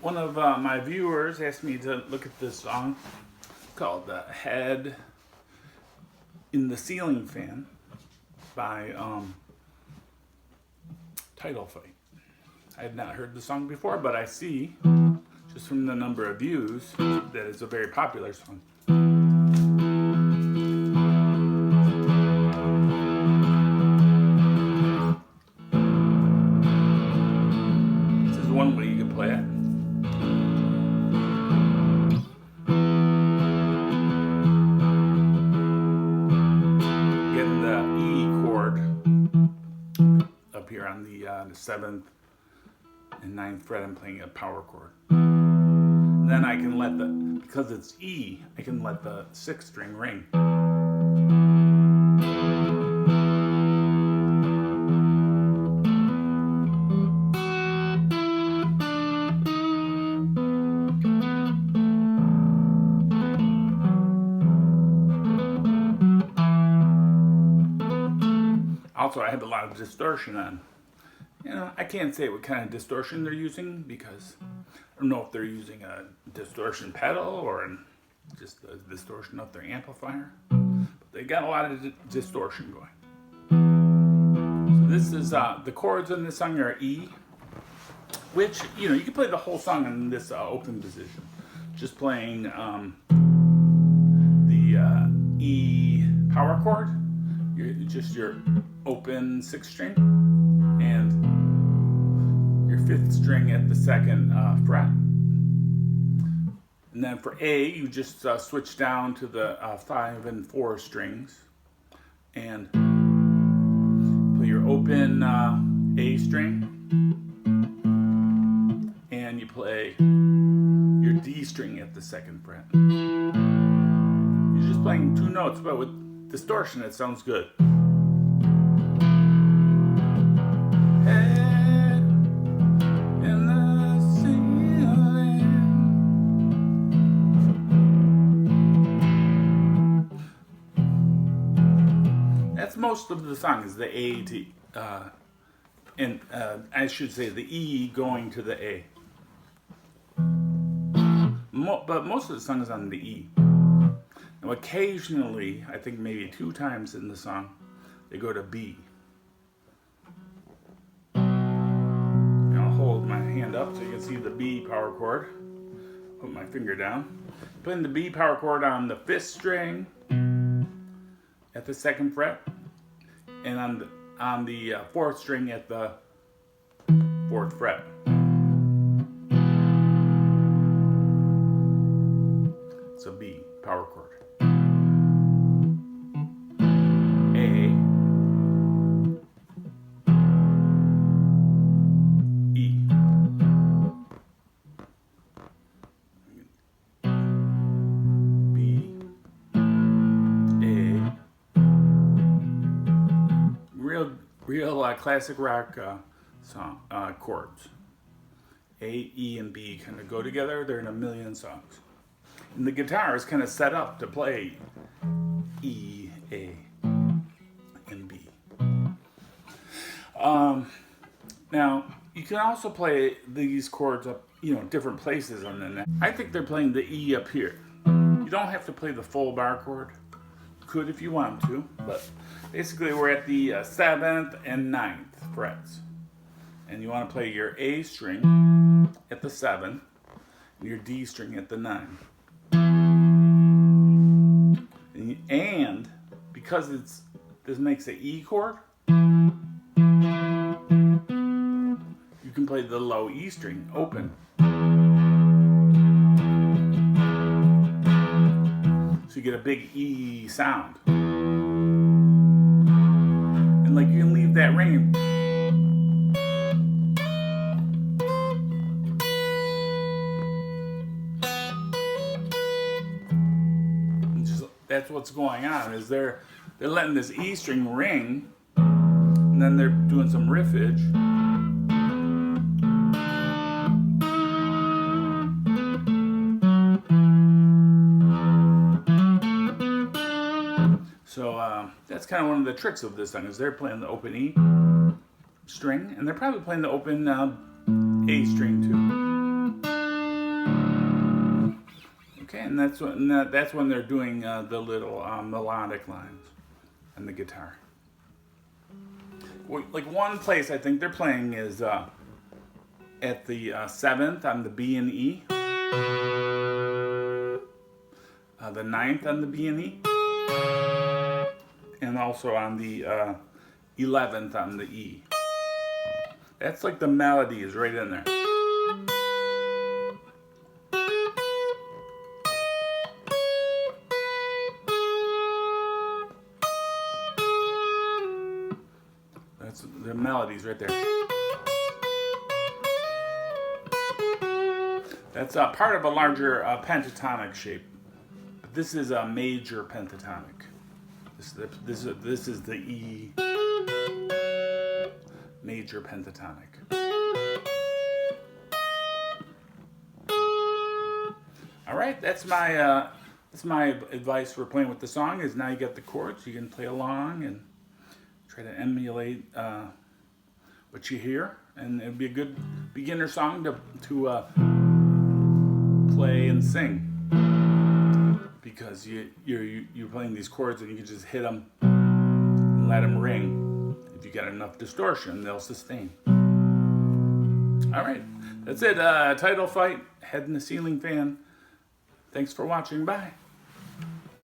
One of my viewers asked me to look at this song called Head in the Ceiling Fan by Title Fight. I had not heard the song before, but I see, just from the number of views, that it's a very popular song. This is one way you can play it. Getting the E chord up here on the 7th and 9th fret, I'm playing a power chord. Then I can let because it's E, I can let the 6th string ring. Also, I have a lot of distortion on. You know, I can't say what kind of distortion they're using because I don't know if they're using a distortion pedal or just the distortion of their amplifier. But they got a lot of distortion going. So this is, the chords in this song are E, which, you know, you can play the whole song in this open position. Just playing the E power chord, just your open 6th string, and your 5th string at the 2nd fret. And then for A, you just switch down to the 5 and 4 strings and play your open A string, and you play your D string at the 2nd fret. You're just playing 2 notes, but with distortion it sounds good. That's most of the song, is the A to, and I should say the E going to the A. But most of the song is on the E. Now occasionally, I think maybe 2 times in the song, they go to B. And I'll hold my hand up so you can see the B power chord. Put my finger down. Playing the B power chord on the 5th string at the 2nd fret, and on the 4th string at the 4th fret. It's a B power chord. A, E. B, A. Real classic rock song chords. A, E, and B kind of go together. They're in a million songs. And the guitar is kind of set up to play E, A, and B. Now, you can also play these chords up, you know, different places on the neck. I think they're playing the E up here. You don't have to play the full bar chord. You could if you want to, but basically we're at the 7th and 9th frets. And you want to play your A string at the 7th and your D string at the 9th. And because this makes an E chord, you can play the low E string open. So you get a big E sound. And like you can leave that ringing. That's what's going on, is they're letting this E string ring, and then they're doing some riffage. So that's kind of one of the tricks of this thing, is they're playing the open E string, and they're probably playing the open A string too. and that's when they're doing the little melodic lines on the guitar. Like one place I think they're playing is at the 7th on the B and E, the 9th on the B and E, and also on the 11th on the E. That's like the melody is right in there. That's the melody's right there. That's part of a larger pentatonic shape. But this is a major pentatonic. This is the E major pentatonic. All right, that's my advice for playing with the song. Is now you get the chords, you can play along and try to emulate what you hear, and it'd be a good beginner song to play and sing, because you're playing these chords and you can just hit them and let them ring. If you got enough distortion, they'll sustain. All right, that's it. Title Fight, Head in the Ceiling Fan. Thanks for watching. Bye.